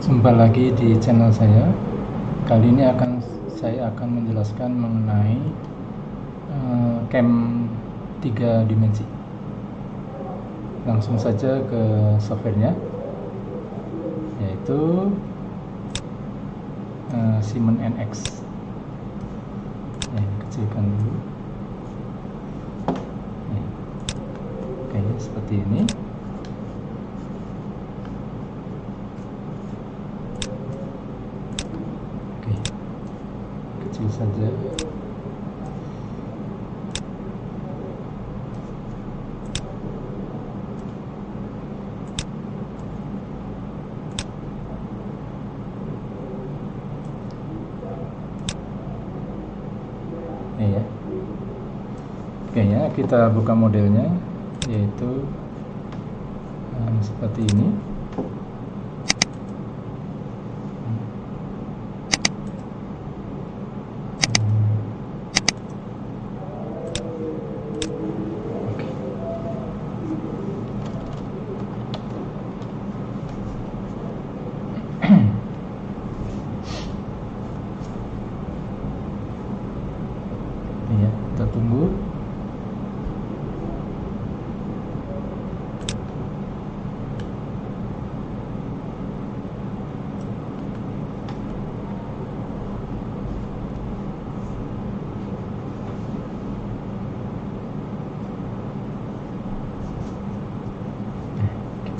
Jumpa lagi di channel saya. Kali ini saya akan menjelaskan mengenai cam 3 dimensi. Langsung saja ke softwarenya, yaitu Siemens NX. Kecilkan dulu. Oke, seperti ini. Kecil saja. Ya. Oke ya, kita buka modelnya, yaitu seperti ini. Ya, kita tunggu.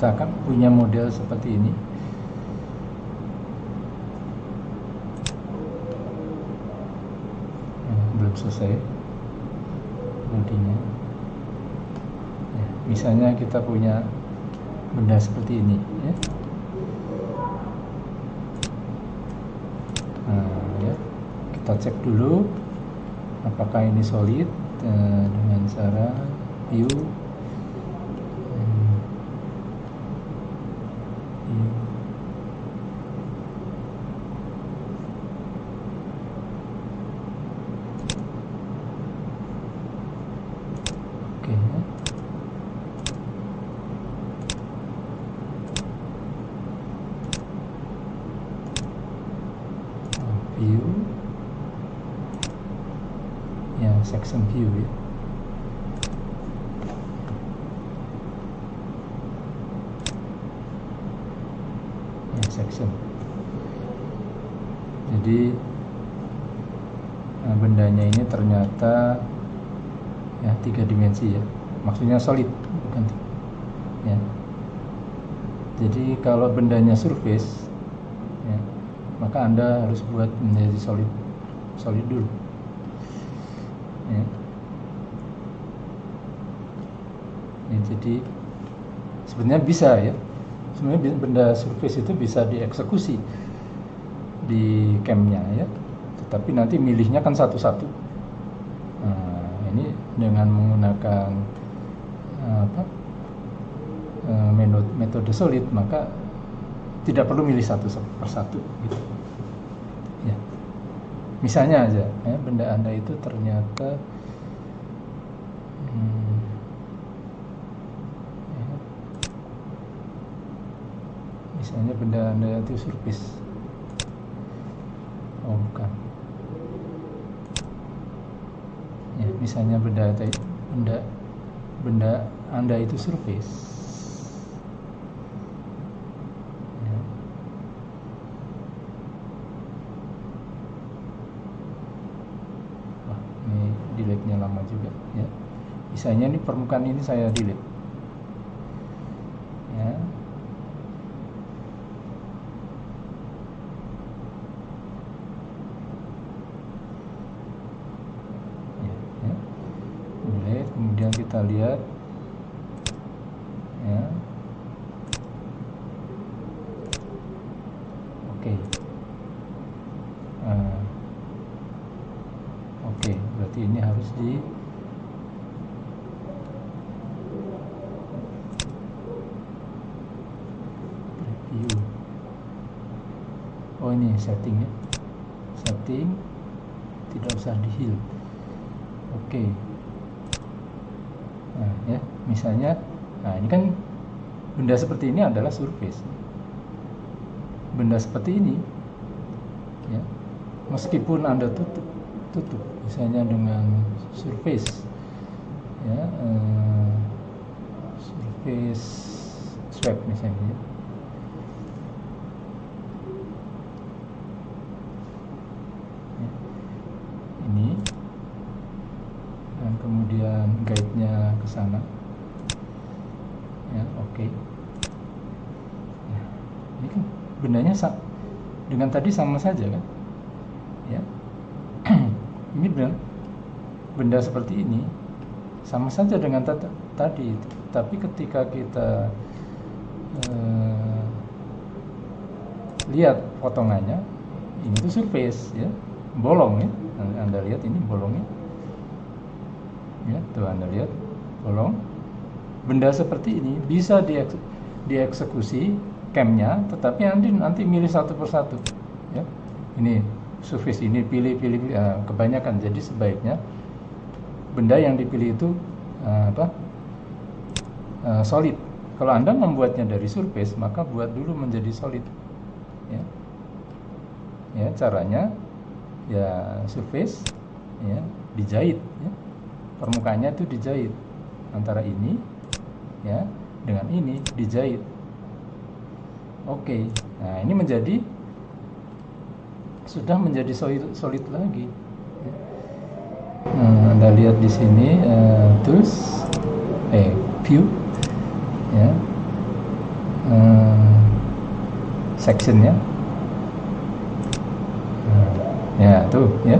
Kita akan punya model seperti ini. Belum selesai bodinya. Misalnya kita punya benda seperti ini, ya. Kita cek dulu apakah ini solid dengan cara view. View ya, section view ya. Section. Jadi bendanya ini ternyata ya 3 dimensi ya, maksudnya solid, bukan ya. Jadi kalau bendanya surface ya, maka Anda harus buat menjadi solid dulu ya. Jadi sebenarnya bisa ya, sebenarnya benda surface itu bisa dieksekusi di camnya ya, tetapi nanti milihnya kan satu-satu. Ini dengan menggunakan metode solid, maka tidak perlu milih satu persatu gitu ya. Misalnya aja ya, benda Anda itu ternyata misalnya benda Anda itu surface, bukan ya, misalnya benda Anda itu surface ya. Wah, ini delete-nya lama juga ya. Misalnya ini permukaan ini saya delete ya. Kemudian kita lihat ya. Oke, berarti ini harus di preview. Oh, ini setting ya, setting, tidak usah di heal. Oke. Nah ya, misalnya, nah ini kan benda seperti ini adalah surface benda seperti ini, ya, meskipun Anda tutup misalnya dengan surface, ya, surface swab misalnya, ya, ini, dan kemudian guide-nya ke sana, ya, oke. Nah, ini kan bendanya dengan tadi sama saja kan, ya. Ini benda seperti ini sama saja dengan tadi, tapi ketika kita lihat potongannya, ini tuh surface, ya, bolong, ya. Anda lihat ini bolongnya, ya, tuh Anda lihat bolong. Benda seperti ini bisa dieksekusi camnya, tetapi nanti milih satu persatu, ya. Ini surface ini pilih kebanyakan. Jadi sebaiknya benda yang dipilih itu solid. Kalau Anda membuatnya dari surface, maka buat dulu menjadi solid, ya. Ya, caranya ya surface, ya, dijahit, ya. Permukaannya itu dijahit antara ini, ya, dengan ini dijahit. Oke. Nah, ini sudah menjadi solid lagi. Nah, Anda lihat di sini tools, view, ya, sectionnya, ya, tuh, ya,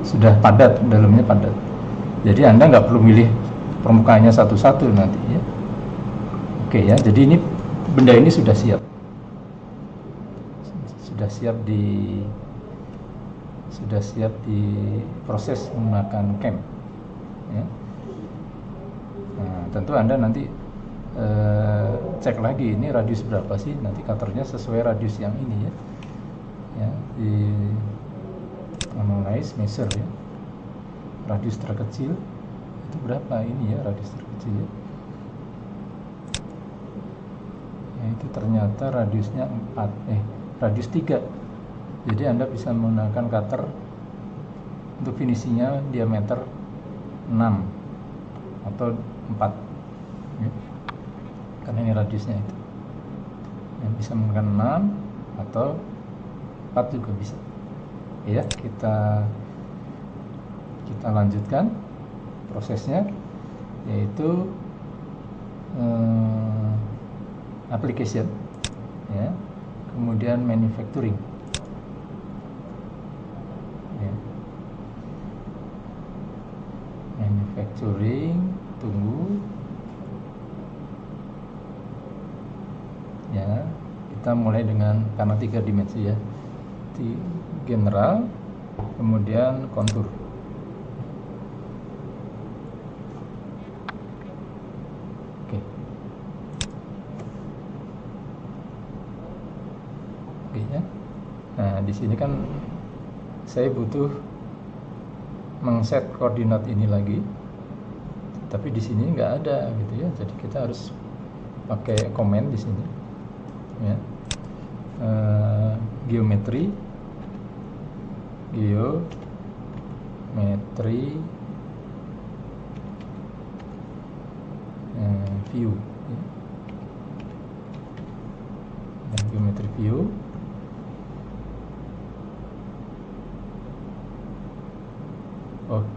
sudah padat, dalamnya padat. Jadi Anda nggak perlu milih permukaannya satu-satu nanti, ya. Oke, ya. Jadi ini benda ini sudah siap proses menggunakan cam, ya. Nah, tentu Anda nanti cek lagi ini radius berapa sih, nanti cutternya sesuai radius yang ini, ya, ya, di analyze measure, ya, radius terkecil itu berapa ini, ya, radius terkecil, ya. Ya, itu ternyata radiusnya 4, radius 3. Jadi Anda bisa menggunakan cutter untuk finishingnya diameter 6 atau 4, ya. Karena ini radiusnya itu, ya, bisa menggunakan 6 atau 4 juga bisa, ya. Kita lanjutkan prosesnya, yaitu application, ya, kemudian manufacturing, ya. Manufacturing, tunggu, ya. Kita mulai dengan, karena 3 dimensi, ya, general, kemudian kontur. Ya. Nah, di sini kan saya butuh mengset koordinat ini lagi, tapi di sini nggak ada, gitu, ya. Jadi kita harus pakai komen di sini, ya. Geometri, view, ya. Dan geometri view,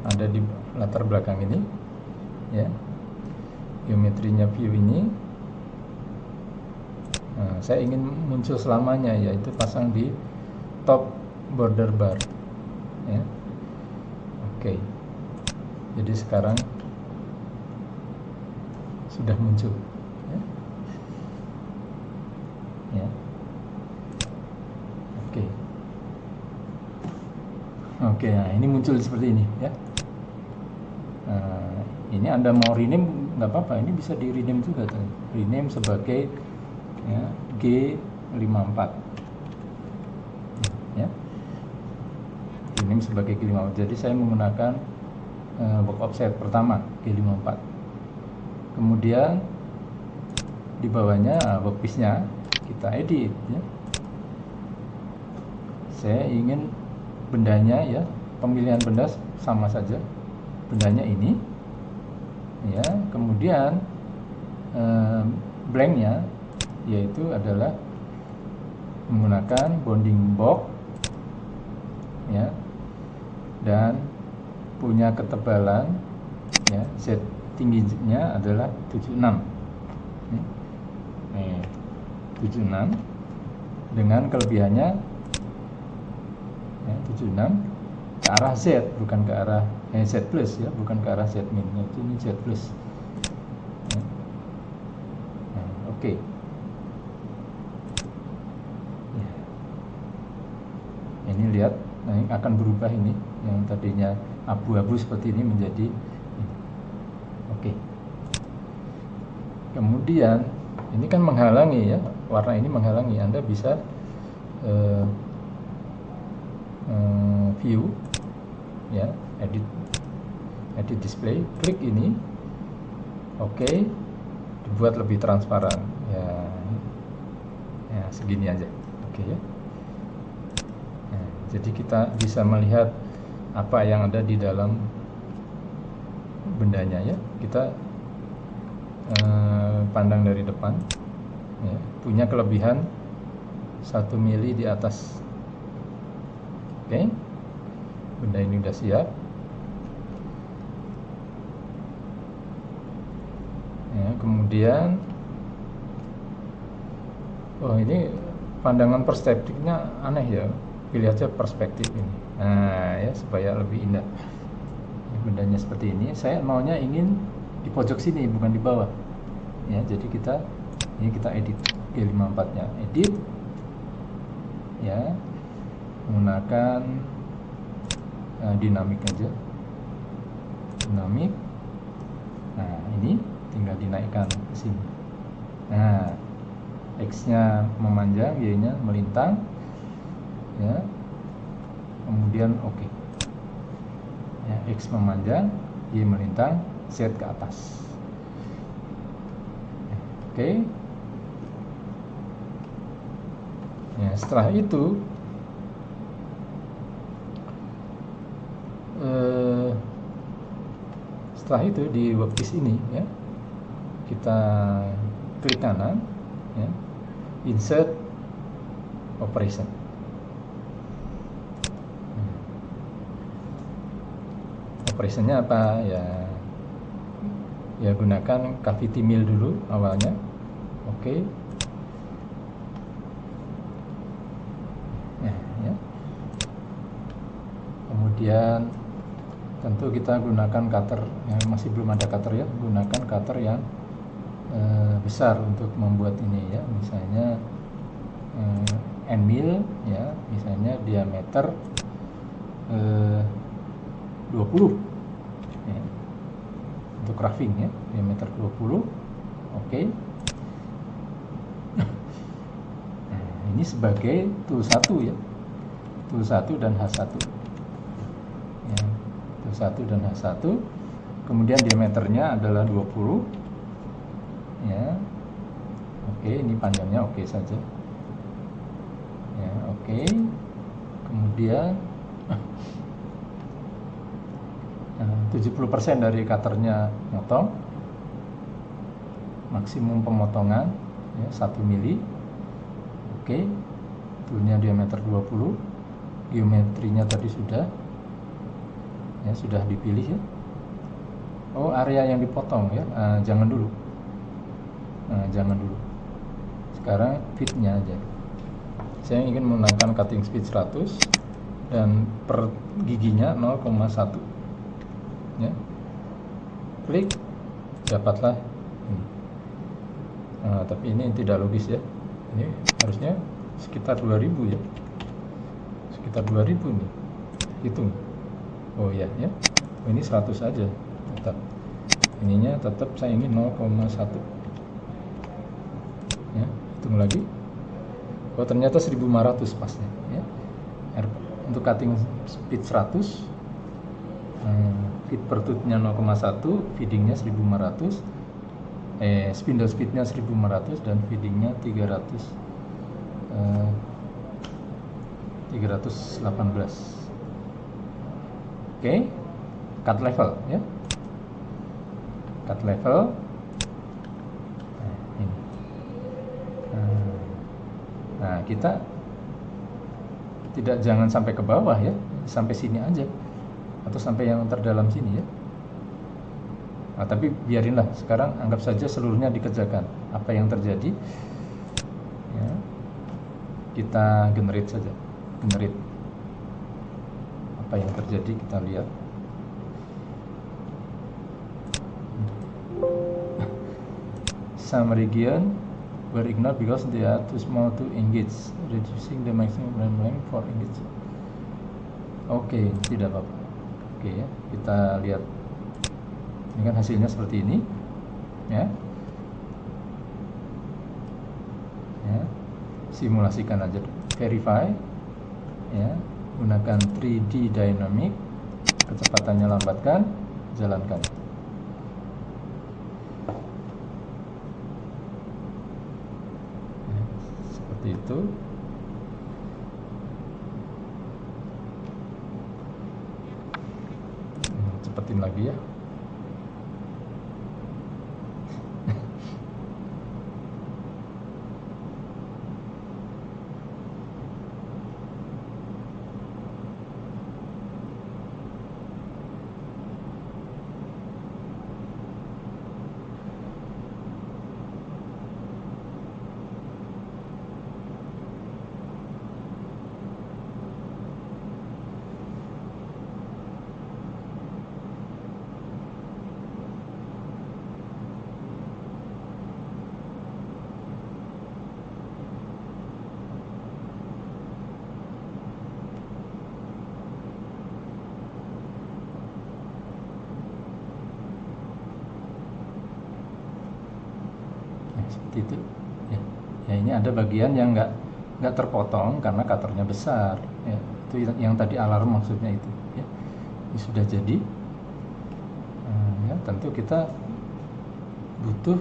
ada di latar belakang ini, ya, geometrinya view ini. Nah, saya ingin muncul selamanya, yaitu pasang di top border bar, ya. Oke. Jadi sekarang sudah muncul, ya. Ya. Oke, nah ini muncul seperti ini, ya. Nah, ini Anda mau rename nggak apa-apa, ini bisa di rename juga, tuh. Rename sebagai, ya, G54, ya. Rename sebagai G54. Jadi saya menggunakan work offset pertama G54. Kemudian di bawahnya workpiece-nya kita edit, ya. saya ingin bendanya ya, pemilihan benda sama saja, bendanya ini ya, kemudian blanknya yaitu adalah menggunakan bounding box ya, dan punya ketebalan ya, Z tingginya adalah 76 nih, 76 dengan kelebihannya ya, 76 ke arah Z, bukan ke arah Z plus ya, bukan ke arah Z min, ini Z plus ya. Nah, oke. Ya. Ini lihat, nah, ini akan berubah ini, yang tadinya abu-abu seperti ini menjadi oke. Kemudian ini kan menghalangi ya, warna ini menghalangi, Anda bisa view ya, edit display, klik ini, oke, dibuat lebih transparan ya, ya segini aja, oke ya. Nah, jadi kita bisa melihat apa yang ada di dalam bendanya ya, kita pandang dari depan ya, punya kelebihan 1 mili di atas. Oke, benda ini udah siap ya. Kemudian oh, ini pandangan perspektifnya aneh ya, pilih aja perspektif ini, nah ya, supaya lebih indah. Bendanya seperti ini, saya maunya ingin di pojok sini, bukan di bawah ya. Jadi kita edit G54 nya, edit ya, menggunakan dinamik aja, dinamik. Nah, ini tinggal dinaikkan ke sini. Nah, X nya memanjang, Y nya melintang ya, kemudian oke ya, X memanjang, Y melintang, Z ke atas. Oke. Ya, setelah itu di workpiece ini ya, kita klik kanan ya, insert operation. Operationnya apa ya? Ya, gunakan cavity mill dulu awalnya. Oke. Nah, ya. Kemudian tentu kita gunakan cutter yang masih belum ada cutter ya, gunakan cutter yang besar untuk membuat ini ya, misalnya end mill ya, misalnya diameter 20 ya, untuk roughing ya, diameter 20. Oke. Nah, ini sebagai tool 1 ya, tool 1 dan H1 ya, tool 1 dan H1. Kemudian diameternya adalah 20 ya. Oke, ini panjangnya oke saja ya, oke. Kemudian 70% dari cutternya motong, maksimum pemotongan ya, 1 mili. Oke, toolnya diameter 20, geometrinya tadi sudah ya, sudah dipilih ya. Oh, area yang dipotong ya, jangan dulu, jangan dulu. Sekarang fitnya aja. Saya ingin menggunakan cutting speed 100 dan per giginya 0,1 ya. Klik, dapatlah ini. Tapi ini tidak logis ya, ini harusnya sekitar 2000 ya, sekitar 2000 nih, hitung. Oh ya ya, ini 100 aja tetap, ininya tetap saya ingin 0,1 ya, hitung lagi. Oh, ternyata 1500 pasnya ya. Untuk cutting speed 100, feed per tooth-nya 0,1, feedingnya 1500, spindle speednya 1500 dan feedingnya 300 318. Oke, cut level ya, cut level. Nah, ini. Nah, kita jangan sampai ke bawah ya, sampai sini aja atau sampai yang terdalam sini ya. Nah, tapi biarinlah, sekarang anggap saja seluruhnya dikerjakan. Apa yang terjadi ya, kita generate saja, generate apa yang terjadi kita lihat. Some region were ignored because they are too small to engage, reducing the maximum length for engage. Oke, tidak apa-apa. Oke ya, kita lihat. Ini kan hasilnya seperti ini, ya. Ya, simulasikan aja, verify, ya, gunakan 3D dynamic, kecepatannya lambatkan, jalankan. Ya, seperti itu. Cepetin lagi ya. Seperti itu ya. Ya, ini ada bagian yang nggak terpotong karena cutternya besar ya. Itu yang tadi alarm maksudnya itu ya. Ini sudah jadi. Ya, tentu kita butuh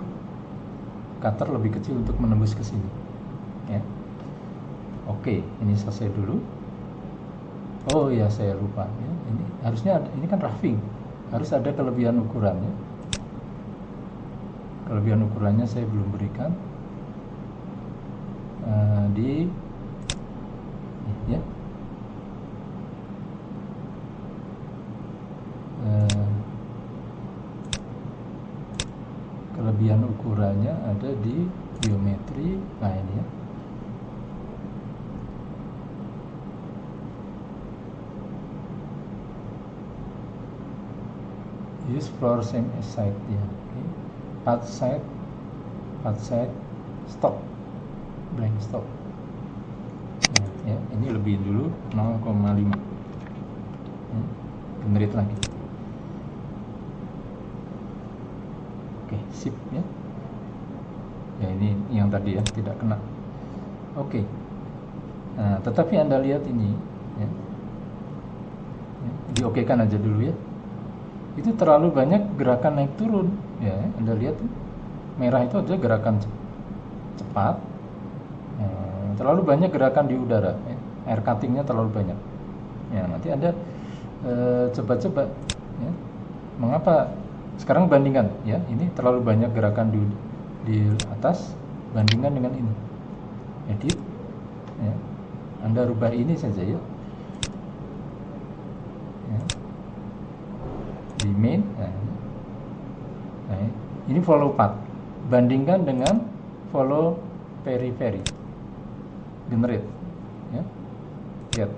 cutter lebih kecil untuk menembus ke sini ya. Oke, ini selesai dulu. Oh ya, saya lupa ya. Ini harusnya ini kan roughing, harus ada kelebihan ukurannya. Kelebihan ukurannya saya belum berikan di ya. Kelebihan ukurannya ada di geometri. Nah, ini ya. Use floor same as side ya. Okay. Path side, stop, blank stop. Nah, ya, ini lebihin dulu 0,5. Generate lagi. Oke, sip ya. Ya, ini yang tadi ya, tidak kena. Oke. Nah, tetapi Anda lihat ini ya. Diokekan aja dulu ya. Itu terlalu banyak gerakan naik turun ya. Anda lihat merah itu aja gerakan cepat, terlalu banyak gerakan di udara ya. Air cuttingnya terlalu banyak ya. Nanti Anda coba-coba ya. Mengapa sekarang bandingkan ya, ini terlalu banyak gerakan di atas, bandingkan dengan ini, edit ya. Anda rubah ini saja ya. Di main, nah, ini follow path, bandingkan dengan follow periphery, generate ya. Lihat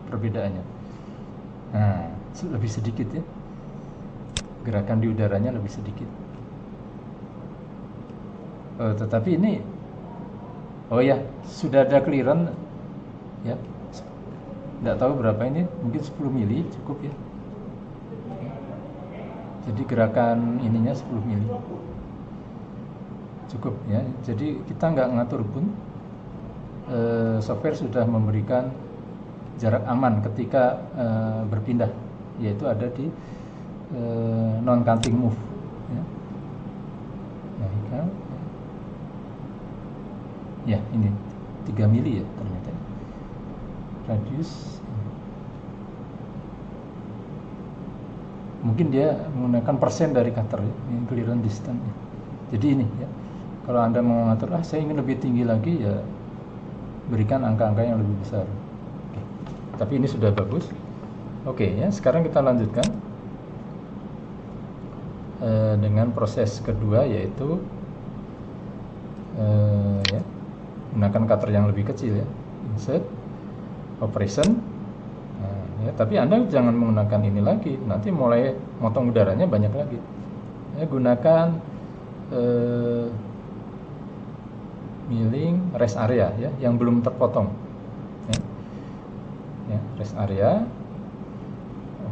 perbedaannya. Nah, lebih sedikit ya, gerakan di udaranya lebih sedikit. Tetapi ini, oh ya, sudah ada clearance ya. Tidak tahu berapa ini, mungkin 10 mili cukup ya. Jadi gerakan ininya 10 mili cukup ya. Jadi kita nggak ngatur pun, software sudah memberikan jarak aman ketika berpindah, yaitu ada di non cutting move ya. Nah, ya ini 3 mili ya ternyata. radius. Mungkin dia menggunakan persen dari cutter ya, ini clearance distance ya. Jadi ini ya, kalau Anda mau mengatur saya ingin lebih tinggi lagi ya, berikan angka-angka yang lebih besar. Oke. Tapi ini sudah bagus. Oke ya, sekarang kita lanjutkan dengan proses kedua, yaitu ya, gunakan cutter yang lebih kecil ya, insert, operation. Ya, tapi Anda jangan menggunakan ini lagi, nanti mulai motong udaranya banyak lagi ya. Gunakan milling rest area ya, yang belum terpotong ya, ya rest area.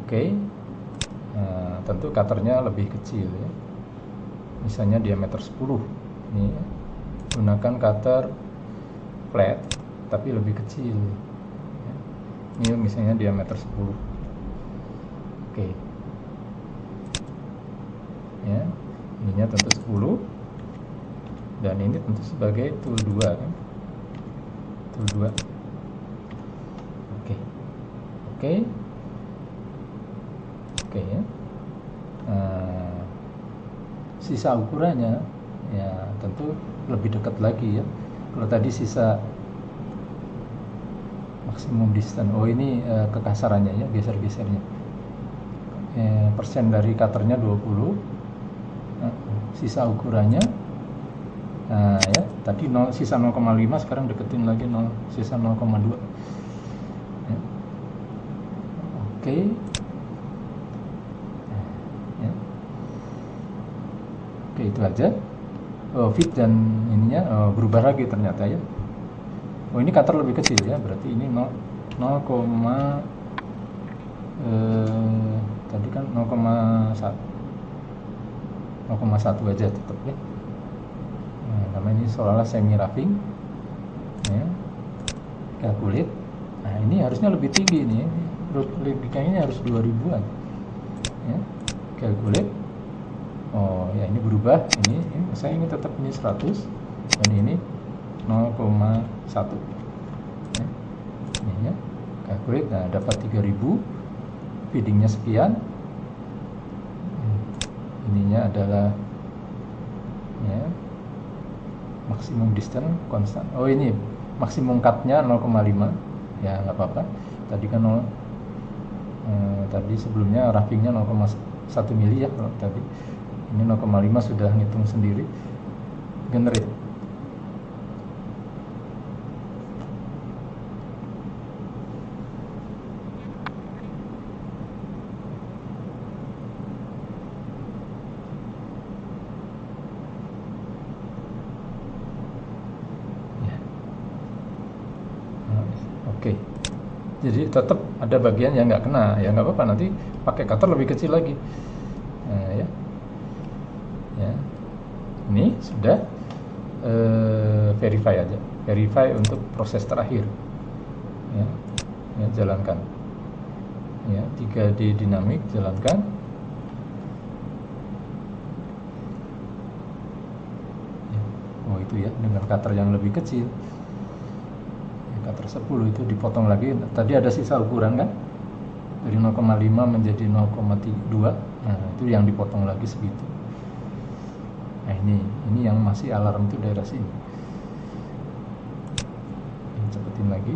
Oke. Nah, tentu cutternya lebih kecil ya, misalnya diameter 10 ini ya. Gunakan cutter flat tapi lebih kecil ya. Ini misalnya diameter 10. Oke ya, ininya tentu 10 dan ini tentu sebagai tool 2 kan, tool 2. Oke ya. Sisa ukurannya ya tentu lebih dekat lagi ya. Kalau tadi sisa maksimum distance, ini kekasarannya ya, geser-gesernya. Persen dari cutternya 20, sisa ukurannya ya tadi sisa 0,5, sekarang deketin lagi sisa 0,2 ya. Oke ya. Oke, itu aja. Fit dan ininya berubah lagi ternyata ya. Ini cutter lebih kecil ya, berarti ini 0, tadi kan 0,1 aja tetap ya. Karena ini seolah-olah semi roughing ya. Calculate. Nah, ini harusnya lebih tinggi nih. Root logikanya harus 2000-an ya. Calculate. Ya ini berubah, ini saya ingin tetap ini 100 dan ini 0,1 ya. Ini ya, calculate. Nah, dapat 3000, feedingnya sekian, ininya adalah ya maksimum distance konstan. Ini maksimum cutnya 0,5 ya, nggak apa-apa. Tadi kan tadi sebelumnya roughingnya 0,1 mili ya, kalau tadi ini 0,5 sudah ngitung sendiri. Generate. Oke. Jadi tetap ada bagian yang nggak kena ya, nggak apa-apa, nanti pakai cutter lebih kecil lagi. Nah, ya. Ini sudah verify aja, verify untuk proses terakhir ya, jalankan ya, 3D dinamik, jalankan ya. Itu ya, dengan cutter yang lebih kecil ya, cutter 10 itu dipotong lagi. Tadi ada sisa ukuran kan, dari 0,5 menjadi 0,2. Nah, itu yang dipotong lagi segitu. Nah, ini yang masih alarm itu daerah sini. Ini cepetin lagi.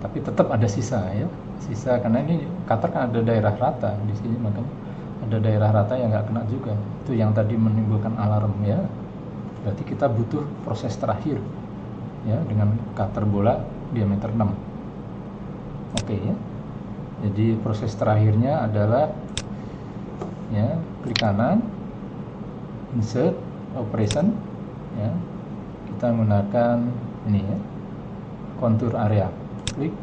Tapi tetap ada sisa ya, sisa, karena ini cutter kan ada daerah rata di sini, makanya ada daerah rata yang nggak kena juga. Itu yang tadi menimbulkan alarm ya. Berarti kita butuh proses terakhir ya, dengan cutter bola diameter 6. Oke ya. Jadi proses terakhirnya adalah ya, klik kanan, insert, operation ya, kita menggunakan ini ya, contour area, klik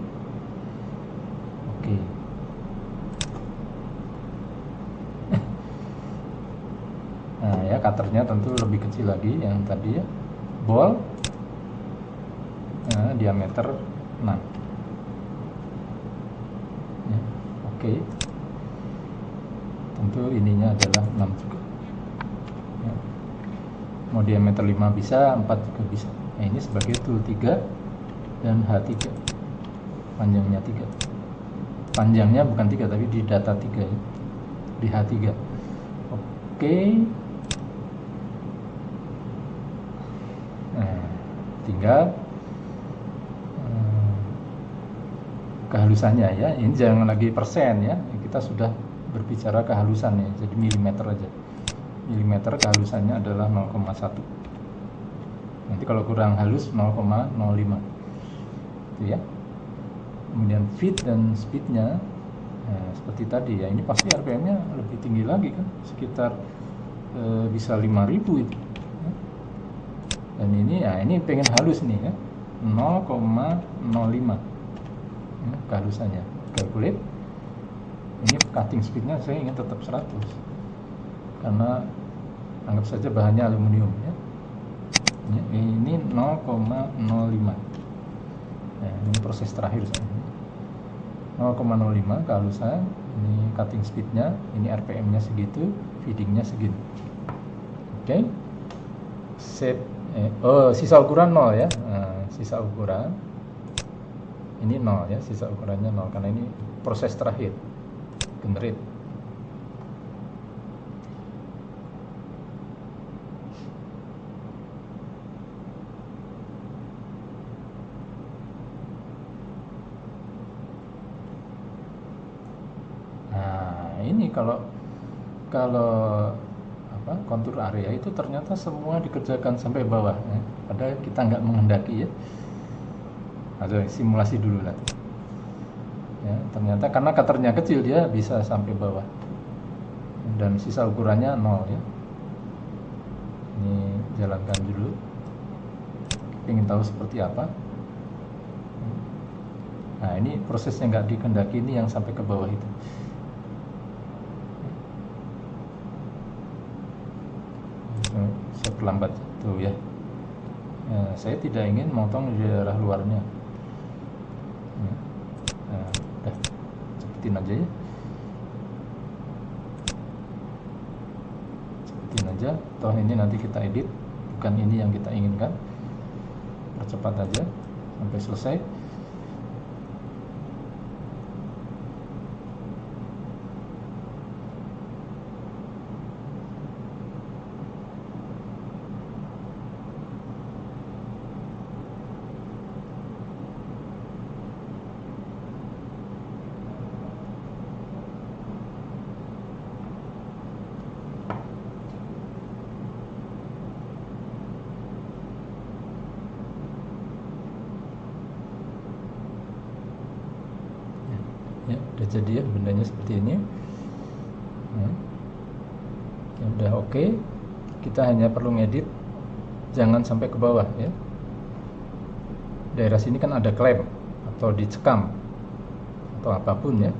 oke. Nah ya, cutternya tentu lebih kecil lagi yang tadi ya, ball diameter 6 ya, oke. Tentu ininya adalah 6 juga ya. Mau diameter 5 bisa, 4 juga bisa. Nah ini sebagai tool 3 dan H3, panjangnya 3, panjangnya bukan 3 tapi di data 3 ya, di H3. Oke. Nah tinggal kehalusannya ya, ini jangan lagi persen ya, kita sudah berbicara kehalusan ya, jadi milimeter aja. Milimeter kehalusannya adalah 0,1. Nanti kalau kurang halus 0,05 itu ya. Kemudian feed dan speednya seperti tadi ya, ini pasti RPM nya lebih tinggi lagi kan, sekitar bisa 5000 itu ya. Dan ini ya, ini pengen halus nih ya, 0,05 ya, kehalusannya. Calculate, ini cutting speednya saya ingin tetap 100 karena anggap saja bahannya aluminium ya. Ini 0,05. Nah, ini proses terakhir saya. 0,05 kehalusan, ini cutting speednya, ini RPM nya segitu, feedingnya segini. Oke. Save. Sisa ukuran 0 ya. Nah, sisa ukuran ini 0 ya, sisa ukurannya 0 karena ini proses terakhir, generate. Nah ini kalau apa, kontur area itu ternyata semua dikerjakan sampai bawah ya. Padahal kita nggak menghendaki ya. Ada simulasi dulu lah ya, ternyata karena cutternya kecil dia bisa sampai bawah dan sisa ukurannya 0 ya. Ini jalankan dulu, ingin tahu seperti apa. Nah ini prosesnya nggak dikehendaki, ini yang sampai ke bawah itu. Saya perlambat tuh ya. Saya tidak ingin motong di daerah luarnya. Udah cepetin aja ya, cepetin aja, toh ini nanti kita edit, bukan ini yang kita inginkan. Percepat aja sampai selesai. Ya, udah jadi ya bendanya seperti ini. Ya, udah oke. Kita hanya perlu ngedit, jangan sampai ke bawah ya. Daerah sini kan ada klem atau dicekam atau apapun ya,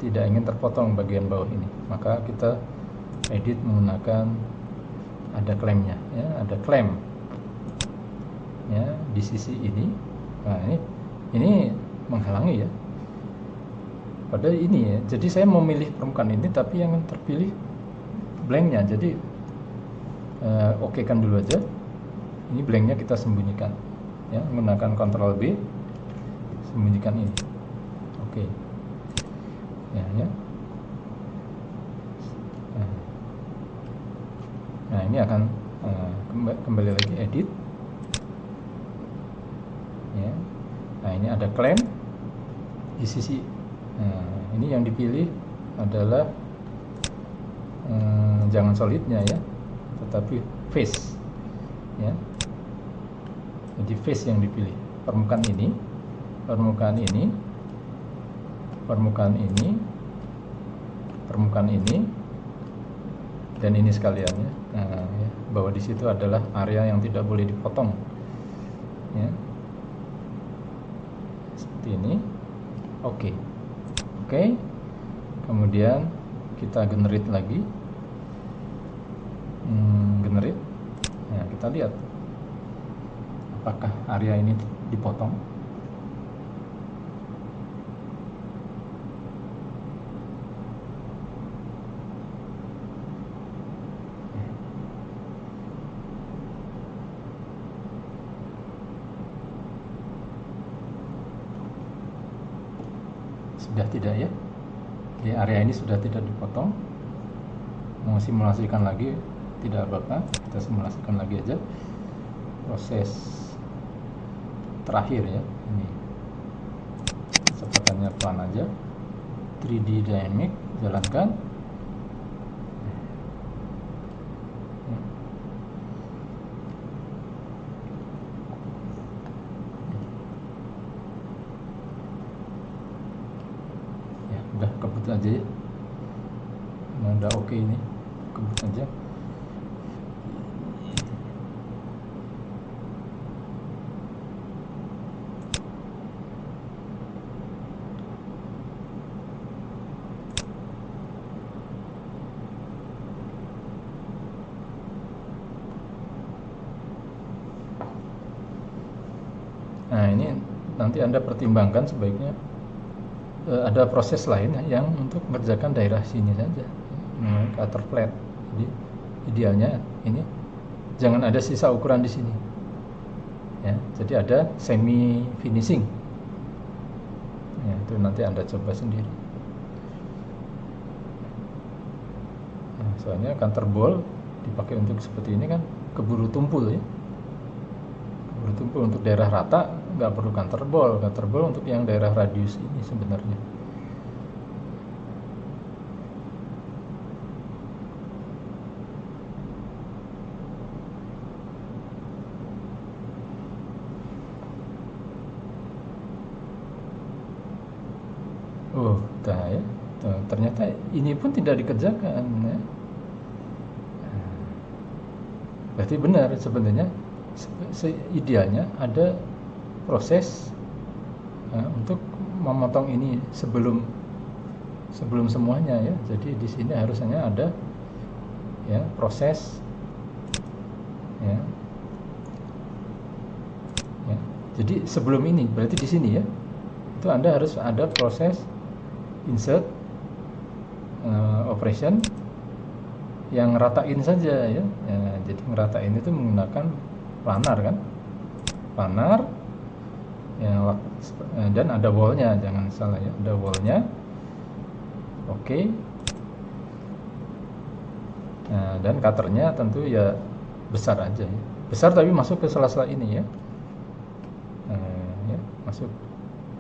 tidak ingin terpotong bagian bawah ini, maka kita edit menggunakan ada klemnya ya, ada klem ya di sisi ini. Nah ini menghalangi ya, padahal ini ya, jadi saya memilih permukaan ini tapi yang terpilih blanknya. Jadi oke kan dulu aja, ini blanknya kita sembunyikan ya, menggunakan Ctrl B, sembunyikan ini. Oke ya. Nah ini akan kembali lagi edit ya. Nah ini ada klem di sisi. Nah, ini yang dipilih adalah jangan solidnya ya, tetapi face ya. Jadi face yang dipilih, permukaan ini, permukaan ini, permukaan ini, permukaan ini, dan ini sekalian ya. Nah, ya, bahwa di situ adalah area yang tidak boleh dipotong ya, seperti ini. Oke. Kemudian kita generate lagi, generate. Nah, kita lihat apakah area ini dipotong. Sudah tidak ya? Di area ini sudah tidak dipotong. Mau simulasikan lagi tidak apa-apa, kita simulasikan lagi aja. Proses terakhir ya, ini kecepatannya pelan aja. 3D dynamic, jalankan. Udah kebut aja ya. Nah, udah oke ini, kebut aja. Nah, ini nanti Anda pertimbangkan sebaiknya ada proses lain yang untuk mengerjakan daerah sini saja, cutter flat. Jadi idealnya ini jangan ada sisa ukuran di sini ya, jadi ada semi finishing ya, itu nanti Anda coba sendiri. Nah, soalnya cutter ball dipakai untuk seperti ini kan keburu tumpul ya, keburu tumpul. Untuk daerah rata nggak perlu cutter ball untuk yang daerah radius ini sebenarnya. Oh, ya. Ternyata ini pun tidak dikerjakan ya. Berarti benar sebenarnya idealnya ada proses untuk memotong ini sebelum semuanya ya. Jadi di sini harusnya ada ya proses ya. Jadi sebelum ini berarti di sini ya, itu Anda harus ada proses insert operation yang ngeratain saja ya. Jadi ngeratain itu menggunakan planar kan, planar ya, dan ada wallnya, jangan salah ya, ada wallnya. Oke. Nah, dan cutternya tentu ya besar aja ya. Besar tapi masuk ke sela-sela ini ya. Ya,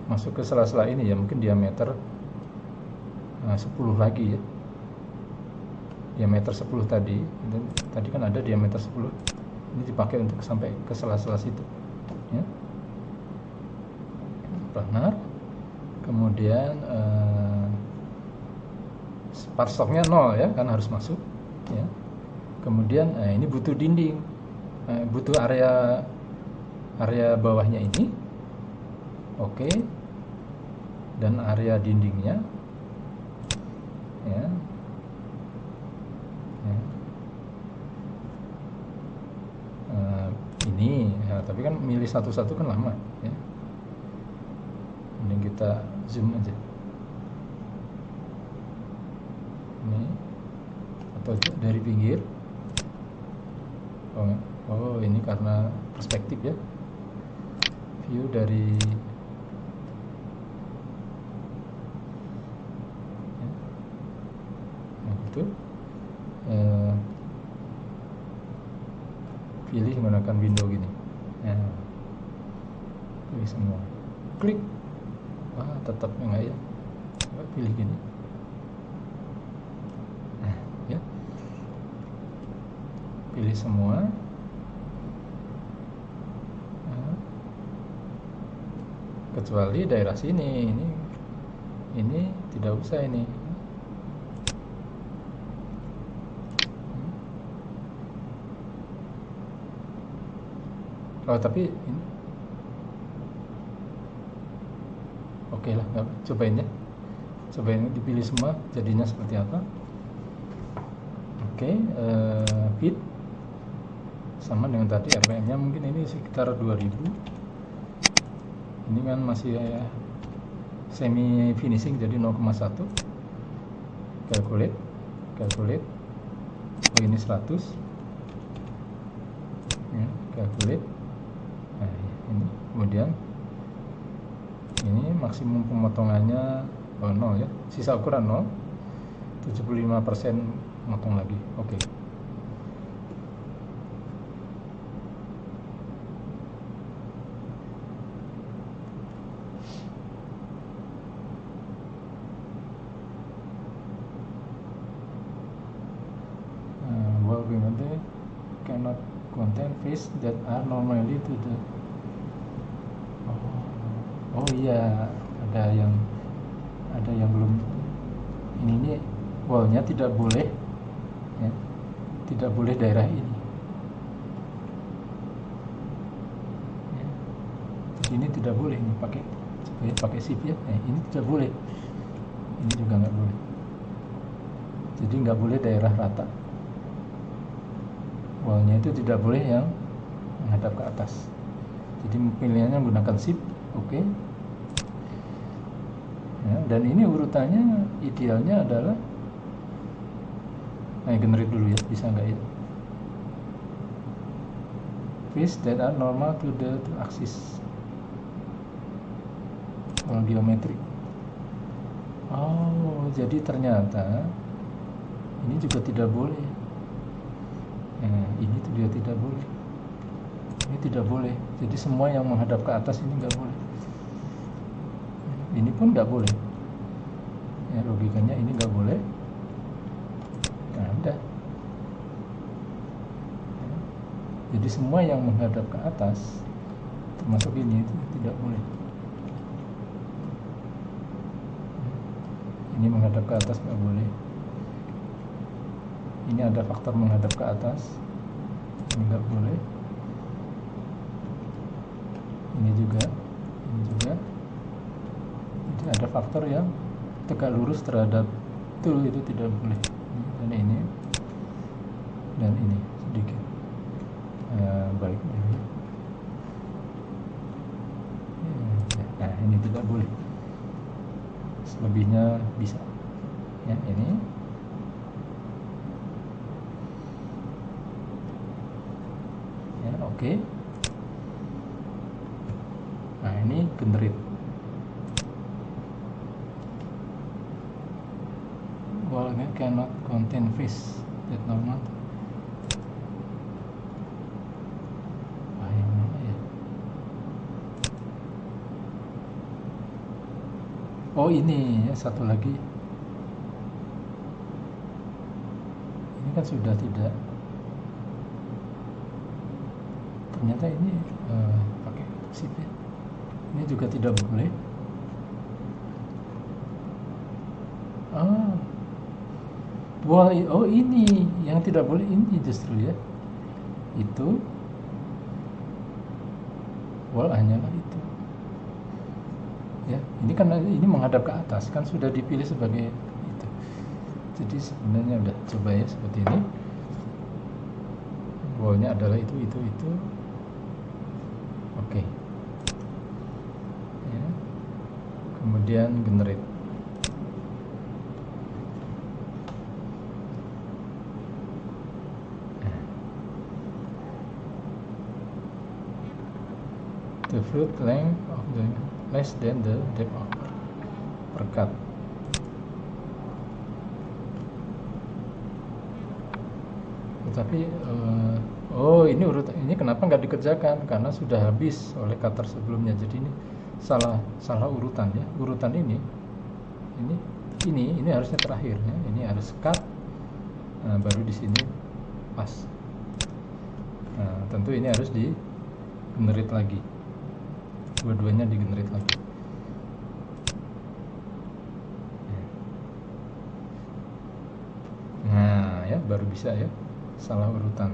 masuk ke sela-sela ini ya, mungkin diameter 10 lagi ya, diameter 10 tadi kan ada diameter 10, ini dipakai untuk sampai ke sela-sela situ ya. Planar, kemudian parstoknya 0 ya, kan harus masuk ya. Kemudian ini butuh dinding, butuh area bawahnya ini. Oke. Dan area dindingnya ya. Ini ya, tapi kan milih satu-satu kan lama ya. Ini kita zoom aja ini, atau dari pinggir. Oh ini karena perspektif ya, view dari ya. Nah itu pilih menggunakan window gini ya, pilih semua, klik. Wah tetap enggak ya, coba pilih gini. Nah ya, pilih semua. Nah, kecuali daerah sini, ini tidak usah ini Oh tapi ini oke lah, cobain ya, cobain dipilih semua jadinya seperti apa. Oke, fit sama dengan tadi, RPM nya mungkin ini sekitar 2000. Ini kan masih semi finishing jadi 0,1. calculate oh ini 100 ya, calculate. Nah ini kemudian ini maksimum pemotongannya 0 ya, sisa ukuran 0, 75% motong lagi. Oke. Wall remotely cannot contain fish that are normally to the oh iya, ada yang belum ini wallnya tidak boleh ya, tidak boleh daerah ini ya. Jadi ini tidak boleh nih pakai shift ya. Ini tidak boleh, ini juga nggak boleh, jadi nggak boleh daerah rata. Wallnya itu tidak boleh yang menghadap ke atas. Jadi pilihannya menggunakan shift. Oke. Ya, dan ini urutannya idealnya adalah generate dulu ya, bisa nggak ya? Fish that are normal to the axis. Wall geometri. Oh, jadi ternyata ini juga tidak boleh. Ini tuh dia tidak boleh. Ini tidak boleh. Jadi semua yang menghadap ke atas ini nggak boleh. Ini pun nggak boleh. Ya, logikanya ini nggak boleh. Nah, udah. Ya. Jadi semua yang menghadap ke atas, termasuk ini, itu tidak boleh. Ini menghadap ke atas nggak boleh. Ini ada faktor menghadap ke atas, ini nggak boleh. Ini juga. Jadi ada faktor yang tegak lurus terhadap tool itu tidak boleh. Dan ini sedikit balik dulu. Nah ini tidak boleh. Selebihnya bisa. Ya ini. Ya oke. Nah ini generate. Wall cannot contain fish that normal. Yang mana ya? Oh ini ya, satu lagi. Ini kan sudah tidak. Ternyata ini pakai shift ya. Ini juga tidak boleh. Oh ini yang tidak boleh, ini justru ya. Itu wall hanyalah itu. Ya, ini kan ini menghadap ke atas kan sudah dipilih sebagai itu. Jadi sebenarnya udah coba ya seperti ini. Wallnya adalah itu. Oke. Ya. Kemudian generate. The fruit length of the less than the depth of per cut. Tetapi ini ini kenapa nggak dikerjakan? Karena sudah habis oleh cutter sebelumnya. Jadi ini salah urutan ya. Urutan ini harusnya terakhir ya. Ini harus cut. Nah, baru di sini pas. Nah, tentu ini harus di generate lagi. Dua-duanya di generate lagi. Nah, ya baru bisa ya. Salah urutan.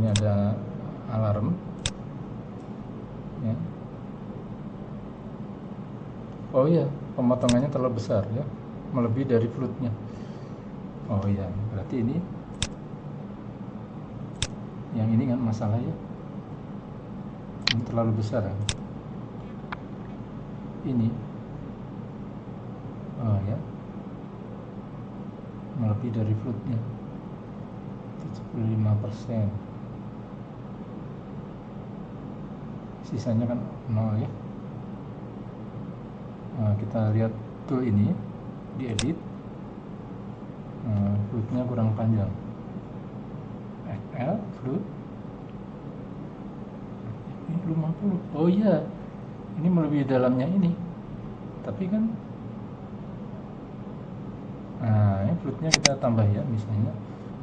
ini ada alarm ya. Oh iya, pemotongannya terlalu besar ya, melebihi dari floatnya. Oh iya, berarti ini yang ini kan masalah ya, ini terlalu besar ya. Ini oh ya, melebihi dari floatnya 75%, sisanya kan 0 ya. Nah, kita lihat tool ini diedit, floatnya kurang panjang, FL float ini 50. Oh iya, ini melebihi dalamnya ini, tapi kan nah ini floatnya kita tambah ya, misalnya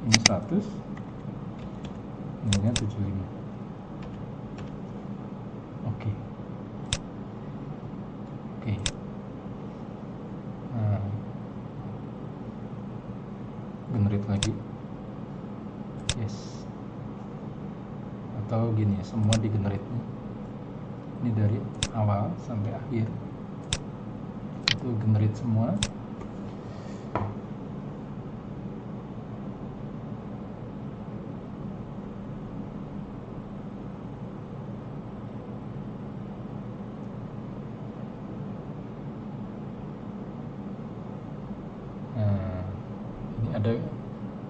ini 100, ini 75. Oke. Nah, generate lagi, yes, atau gini, semua di generate nya ini dari awal sampai akhir itu generate semua.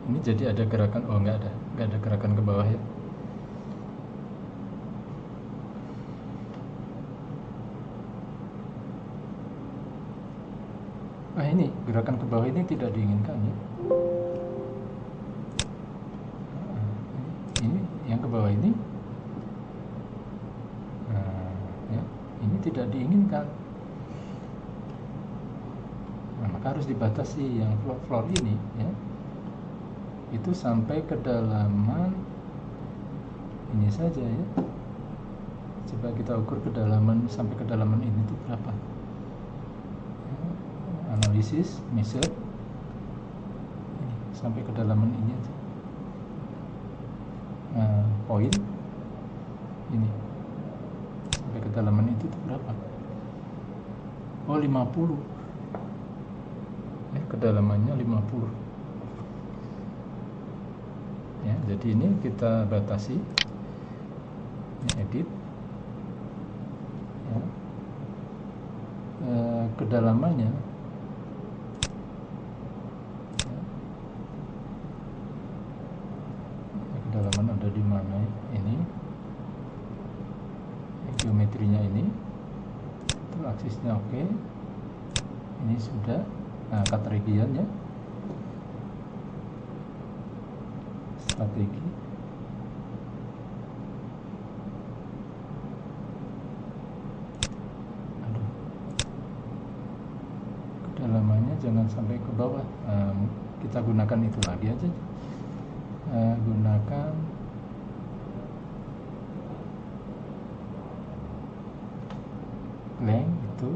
Ini jadi ada gerakan, oh nggak ada gerakan ke bawah ya. Ini gerakan ke bawah ini tidak diinginkan ya. Ini yang ke bawah ini ya, ini tidak diinginkan. Maka harus dibatasi yang floor ini ya, itu sampai kedalaman ini saja ya. Coba kita ukur kedalaman, sampai kedalaman ini itu berapa. Analisis, measure, ini, sampai kedalaman ini aja. Poin ini sampai kedalaman itu berapa? Oh 50 ya, kedalamannya 50 ya. Jadi ini kita batasi, ini edit ya. Kedalamannya ya. Kedalaman ada di mana ini, geometrinya ini, itu aksisnya oke. Ini sudah. Nah, cut region ya, strategi. Aduh, kedalamannya jangan sampai ke bawah. Kita gunakan itu lagi aja. Gunakan length itu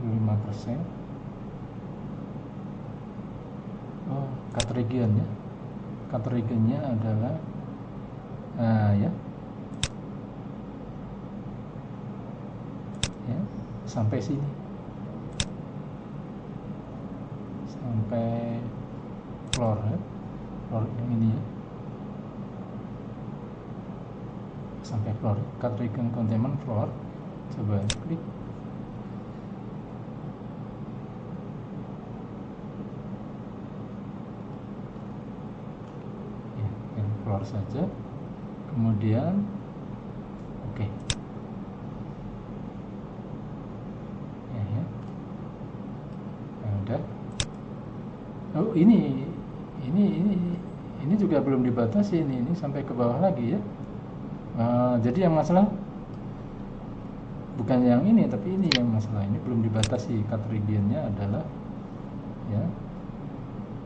75%. Oh, cut region ya. Cut regionnya adalah ya, sampai sini, sampai floor ya, floor yang ini ya, sampai floor. Cut region containment floor. Coba klik. Floor saja, kemudian oke. Ya. Nah, udah. Oh ini juga belum dibatasi, ini sampai ke bawah lagi ya. Jadi yang masalah bukan yang ini, tapi ini yang masalah, ini belum dibatasi. Cut regionnya adalah ya,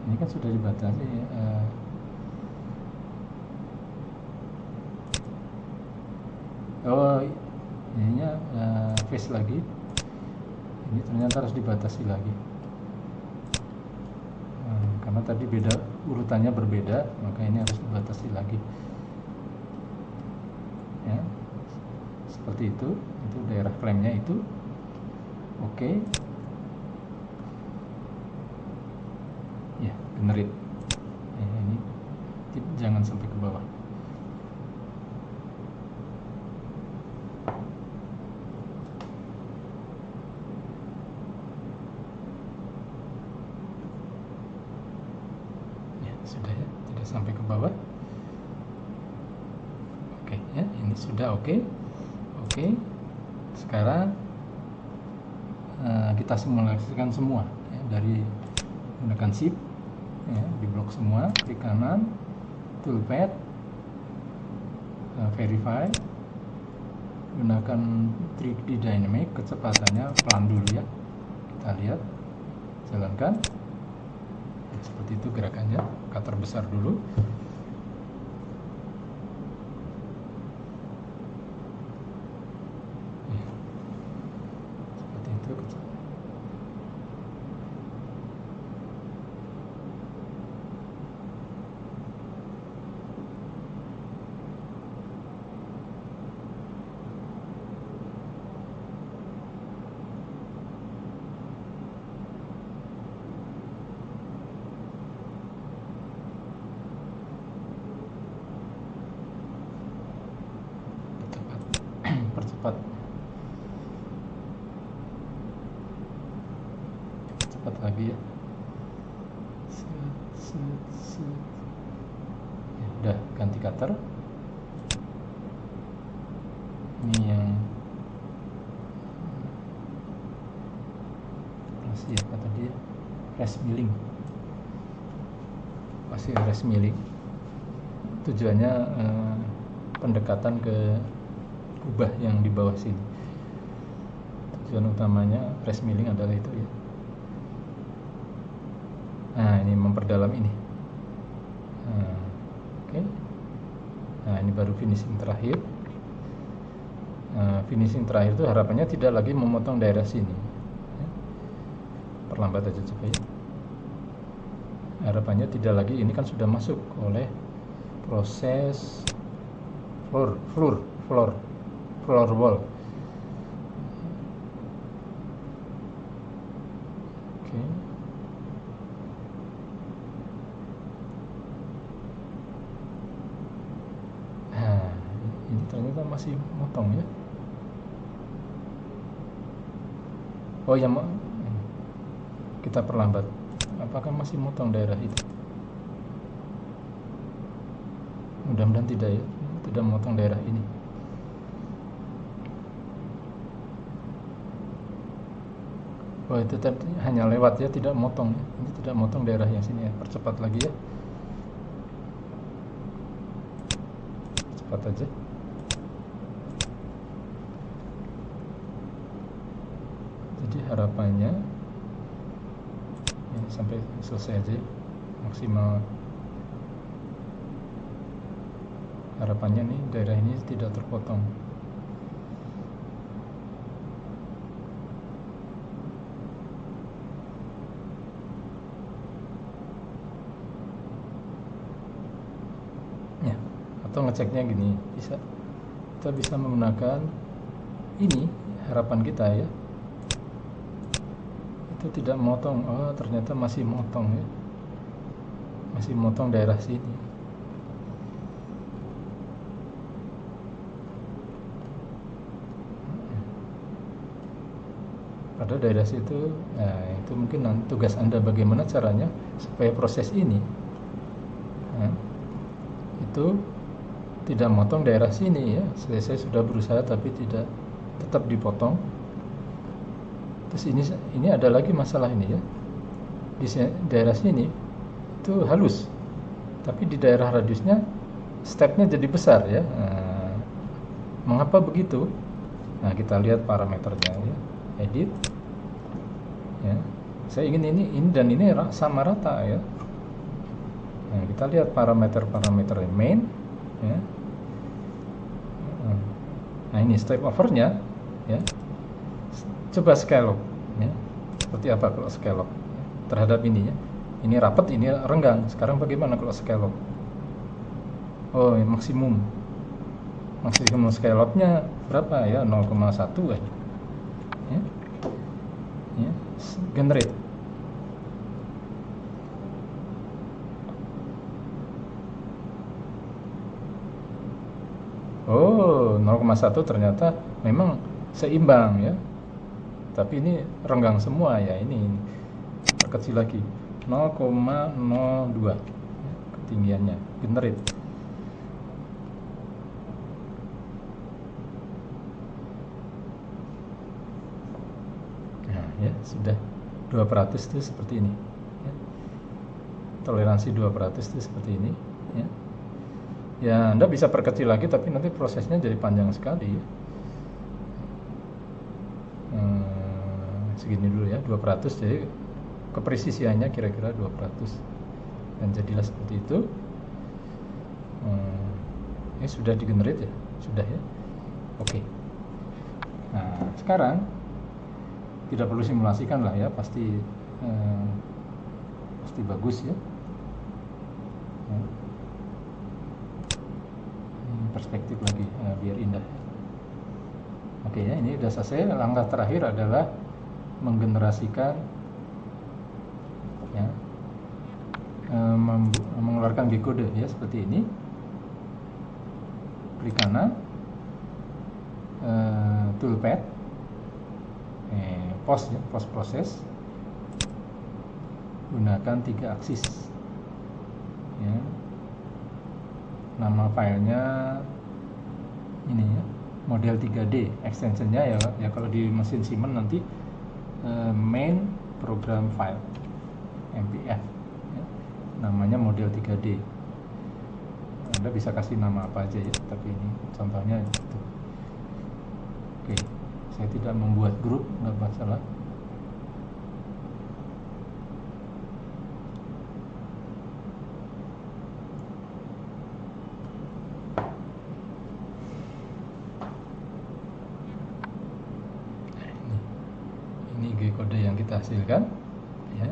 ini kan sudah dibatasi oh ininya face lagi, ini ternyata harus dibatasi lagi. karena tadi beda, urutannya berbeda, maka ini harus dibatasi lagi ya, seperti itu daerah klaimnya itu. Oke. Ya, generate. Ini jangan sampai ke bawah. Ya, sudah ya, tidak sampai ke bawah. Oke ya, ini sudah oke. Oke. Sekarang kita simulasikan semua ya, dari menggunakan shift ya, di blok semua, klik kanan, toolpad, verify, gunakan 3D dynamic, kecepatannya pelan dulu ya, kita lihat, jalankan ya, seperti itu gerakannya, cutter besar dulu. Ya, seperti itu. Percepat lagi ya. Ya, udah ganti cutter. Ini yang masih apa tadi ya, rest milling, masih rest milling. Tujuannya pendekatan ke kubah yang di bawah sini. Tujuan utamanya press milling adalah itu ya. Nah, ini memperdalam ini. Oke. Nah, ini baru finishing terakhir. Finishing terakhir itu harapannya tidak lagi memotong daerah sini. Perlambat aja coba ya. Harapannya tidak lagi, ini kan sudah masuk oleh proses floor wall. Oke. Nah, ini ternyata masih motong ya. Oh ya, kita perlambat. Apakah masih motong daerah itu? Mudah-mudahan tidak ya, tidak memotong daerah ini. Oh, itu tadi hanya lewat ya, tidak motong ya. Ini tidak motong daerah yang sini ya. Percepat lagi ya. Cepat aja. Jadi harapannya ya, sampai selesai aja maksimal. Harapannya nih daerah ini tidak terpotong. Ya, atau ngeceknya gini, kita bisa menggunakan ini, harapan kita ya. Itu tidak motong. Oh, ternyata masih motong ya. Masih motong daerah sini. Pada daerah situ, nah itu mungkin tugas Anda bagaimana caranya supaya proses ini itu tidak motong daerah sini ya. Saya sudah berusaha tapi tidak, tetap dipotong. Terus ini ada lagi masalah ini ya, di daerah sini itu halus, tapi di daerah radiusnya stepnya jadi besar ya. Nah, mengapa begitu? Nah, kita lihat parameternya ya, edit ya. Saya ingin ini dan ini sama rata ya. Nah, kita lihat parameter main ya. Nah, ini step overnya ya. Coba scallop ya. Seperti apa kalau scallop terhadap ini ya. Ini rapat, ini renggang. Sekarang bagaimana kalau scallop? Oh, maksimum scallopnya berapa ya? 0,1 ya. Ya. Generate. Oh, 0,1 ternyata memang seimbang ya. Tapi ini renggang semua ya. Ini perkecil lagi. 0,02 ketinggiannya. Generate. Nah, ya sudah 2% itu seperti ini. Ya. Toleransi 2% itu seperti ini. Ya. Ya, Anda bisa perkecil lagi, tapi nanti prosesnya jadi panjang sekali. Segini dulu ya, 2%, jadi kepresisiannya kira-kira 2%. Dan jadilah seperti itu. Ini sudah digenerate ya? Sudah ya? Oke. Nah, sekarang tidak perlu simulasikan lah ya, pasti bagus ya. Perspektif lagi biar indah. Oke ya, ini sudah selesai. Langkah terakhir adalah menggenerasikan ya, mengeluarkan G-kode ya, seperti ini. Klik kanan, toolpad, post ya, post proses, gunakan 3 aksis ya. Nama filenya ini ya, model 3D, extensionnya ya kalau di mesin Siemens nanti main program file MPF ya. Namanya model 3D. Anda bisa kasih nama apa aja ya, tapi ini contohnya itu. Oke, saya tidak membuat grup, nggak masalah. Ini G-kode yang kita hasilkan ya.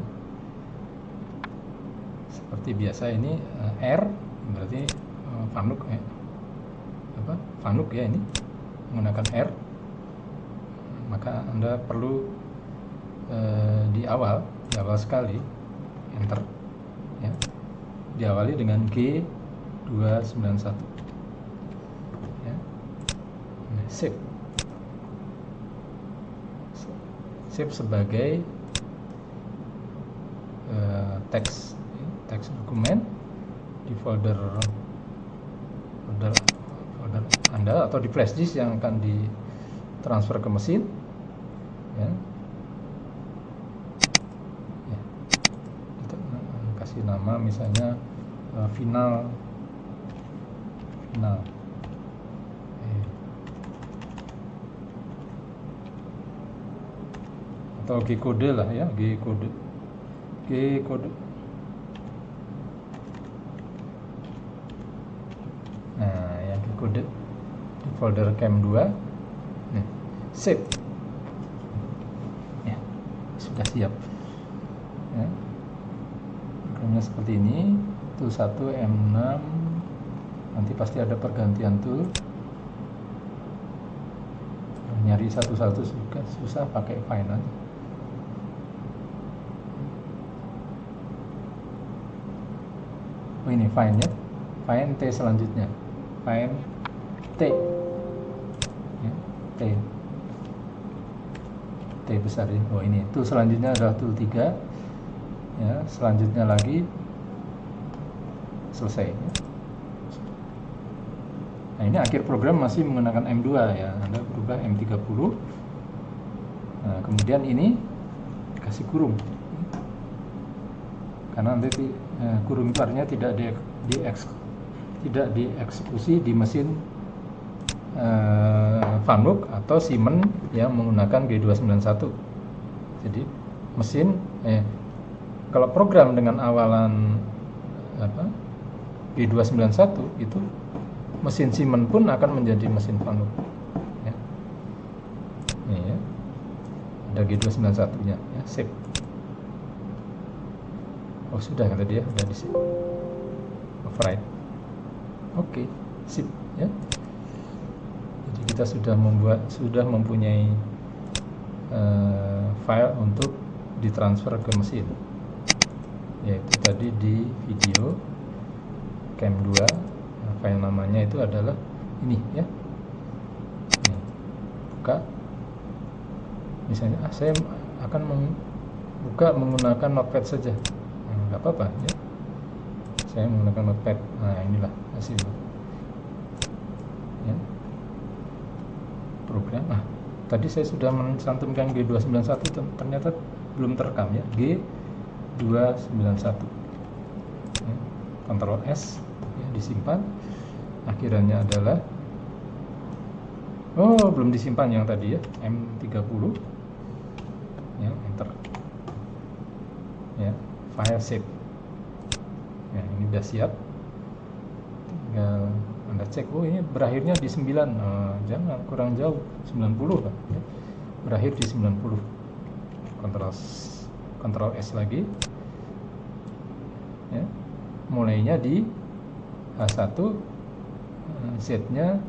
Seperti biasa ini R berarti Fanuc ya. Fanuc ya, ini menggunakan R. Maka Anda perlu di awal sekali enter ya. Diawali dengan G291 ya. Save sebagai teks dokumen di folder Anda atau di flash disk yang akan ditransfer ke mesin ya. Kita kasih nama misalnya final atau G-kode lah ya, G-kode. Nah, yang G-kode di folder cam2 nih, save ya, sudah siap ya. Programnya seperti ini, tool 1 M6, nanti pasti ada pergantian tool. Nyari satu-satu susah, pakai find aja. Oh, ini find ya, find T selanjutnya, find T ya, T besar ya. Oh, ini tool selanjutnya adalah tool 3 ya, selanjutnya lagi selesai ya. Nah, ini akhir program masih menggunakan M2 ya, Anda berubah M30. Nah, kemudian ini dikasih kurung karena nanti kurung itu artinya tidak dieksekusi di mesin Fanuc atau Siemens yang menggunakan G291. Jadi mesin kalau program dengan awalan G291 itu mesin Siemens pun akan menjadi mesin Fanuc ya. Ini ya, ada G291 nya ya, save. Oh sudah, kata dia udah di override. Oke, sip ya. Jadi kita sudah mempunyai file untuk ditransfer ke mesin, yaitu tadi di video cam2. File namanya itu adalah ini ya. Buka, misalnya saya akan buka menggunakan notepad saja, nggak apa-apa ya, saya menggunakan notepad. Nah inilah hasil ya, program. Nah tadi saya sudah mencantumkan G291, ternyata belum terekam ya, G291 ya. Ctrl S ya, disimpan. Akhirannya adalah, oh belum disimpan yang tadi ya, M30 ya, enter ya, file save ya. Ini udah siap, tinggal Anda cek. Oh ini berakhirnya di 9, jangan, kurang jauh, 90 lah ya. Berakhir di 90. Ctrl S lagi ya, mulainya di H1, setnya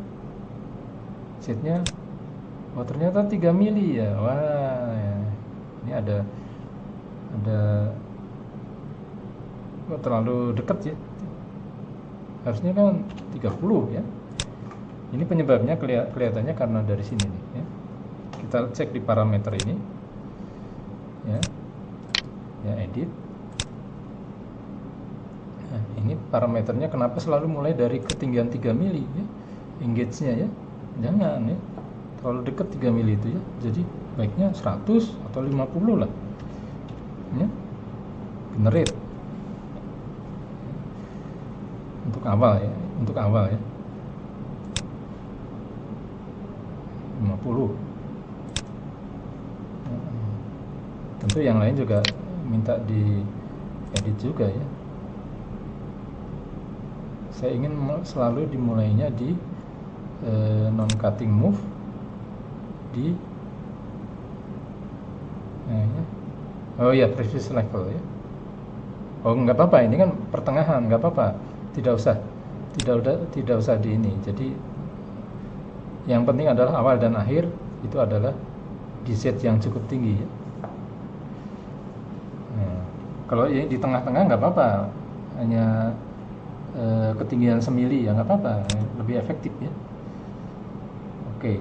oh ternyata 3 mili ya. Wah ya. Ini ada oh, terlalu dekat ya, harusnya kan 30 ya. Ini penyebabnya kelihatannya karena dari sini nih ya. Kita cek di parameter ini ya, edit. Nah, ini parameternya kenapa selalu mulai dari ketinggian 3 mili ya, engage-nya ya. Jangan ya, terlalu dekat 3 mili itu ya. Jadi baiknya 100 atau 50 lah ya. Generate untuk awal ya, 50. Tentu yang lain juga minta di edit juga ya. Saya ingin selalu dimulainya di non cutting move di ya. Oh ya, previous level ya. Oh nggak apa-apa, ini kan pertengahan, nggak apa-apa, tidak usah di ini. Jadi yang penting adalah awal dan akhir itu adalah di set yang cukup tinggi ya. Nah, kalau ini di tengah-tengah nggak apa-apa, hanya ketinggian semili ya nggak apa-apa, lebih efektif ya. Oke.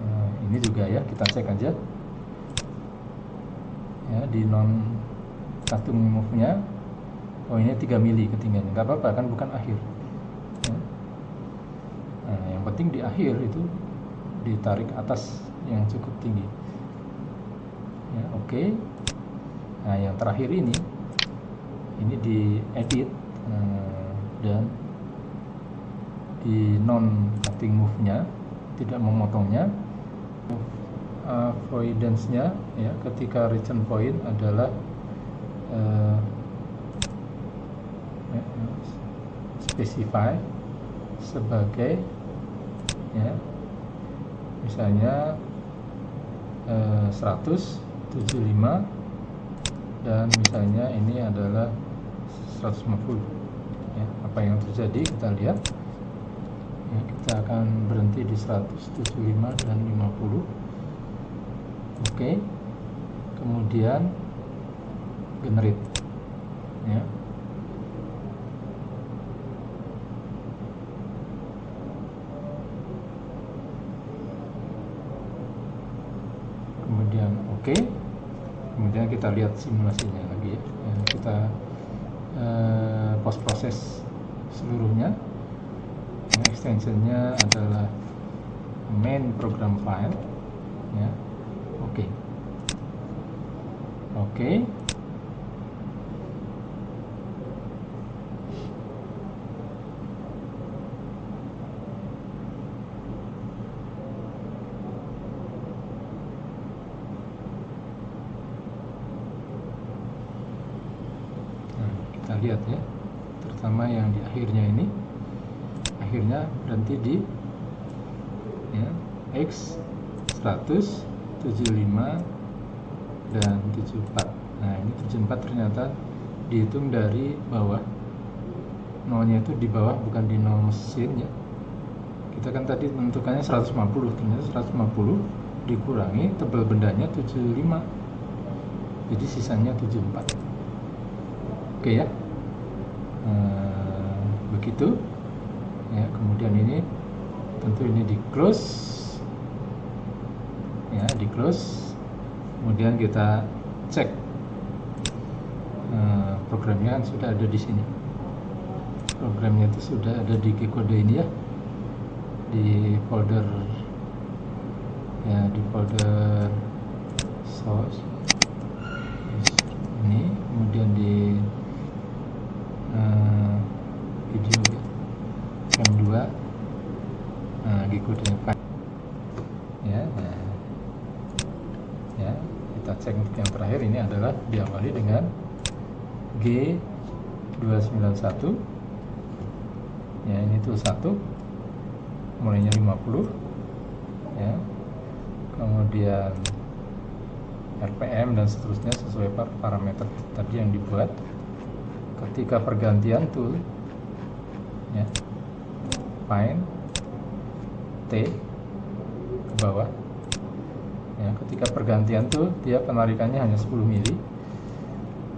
Nah, ini juga ya, kita cek aja ya di non cutting move nya. Oh ini 3 mili ketinggiannya, nggak apa-apa kan, bukan akhir ya. Nah, yang penting di akhir itu ditarik atas yang cukup tinggi ya. Oke. Nah yang terakhir ini di edit dan di non cutting move nya, tidak memotongnya. Avoidance nya ya, ketika return point adalah specify sebagai ya, misalnya 175 dan misalnya ini adalah 150 ya. Apa yang terjadi kita lihat ya, kita akan berhenti di 175 dan 50. Oke. Kemudian generate ya. Kemudian oke. Kemudian kita lihat simulasinya lagi ya. Kita post proses seluruhnya. Extensionnya adalah main program file ya. Oke. Kita lihat ya, terutama yang di akhirnya ini, akhirnya berhenti di ya, X 100, 75 dan 74 Nah, ini 74 ternyata dihitung dari bawah. Nolnya itu di bawah, bukan di nol mesin ya. Kita kan tadi menentukannya 150, ternyata 150 dikurangi tebal bendanya 75. Jadi sisanya 74. Oke ya. Begitu. Ya, kemudian ini tentu ini di close. Ya, di close. Kemudian kita cek programnya kan sudah ada di sini. Programnya itu sudah ada di G-Code ini ya, di folder ya, di folder source ini, kemudian di video cam 2 G-Code ya. Ya, kita cek untuk yang terakhir. Ini adalah diawali dengan G291 ya, ini tuh 1 mulainya 50 ya, kemudian RPM dan seterusnya sesuai parameter tadi yang dibuat. Ketika pergantian tool ya, find T ke bawah ya, ketika pergantian tool dia penarikannya hanya 10 mili,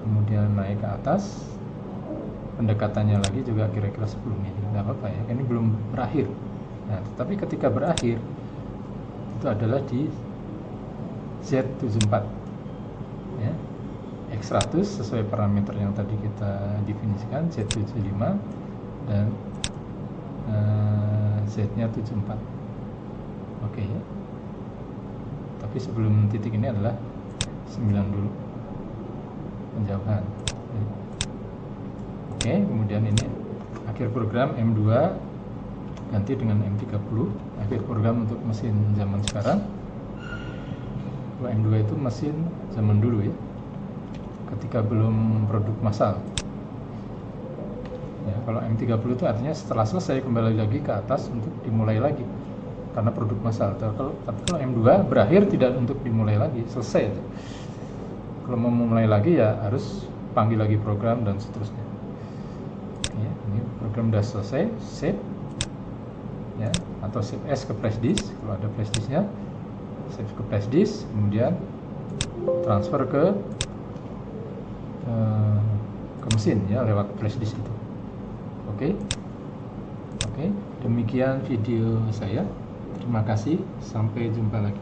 kemudian naik ke atas pendekatannya lagi juga kira-kira 10 mili, nggak apa-apa ya, ini belum berakhir. Nah, tetapi ketika berakhir itu adalah di Z74 ya, X100 sesuai parameter yang tadi kita definisikan, Z75 dan Z-nya 74. Oke ya. Tapi sebelum titik ini adalah 9 dulu penjauhan. Oke, kemudian ini akhir program M2 ganti dengan M30, akhir program untuk mesin zaman sekarang. Kalau M2 itu mesin zaman dulu ya, ketika belum produk massal ya. Kalau M30 itu artinya setelah selesai kembali lagi ke atas untuk dimulai lagi karena produk massal. Tapi kalau M2 berakhir tidak untuk dimulai lagi, selesai. Kalau mau memulai lagi ya harus panggil lagi program dan seterusnya ya. Ini program sudah selesai, save ya, atau save as ke flash disk kalau ada flash disknya, save ke flash disk, kemudian transfer ke mesin ya lewat flash disk itu. Oke, demikian video saya. Terima kasih, sampai jumpa lagi.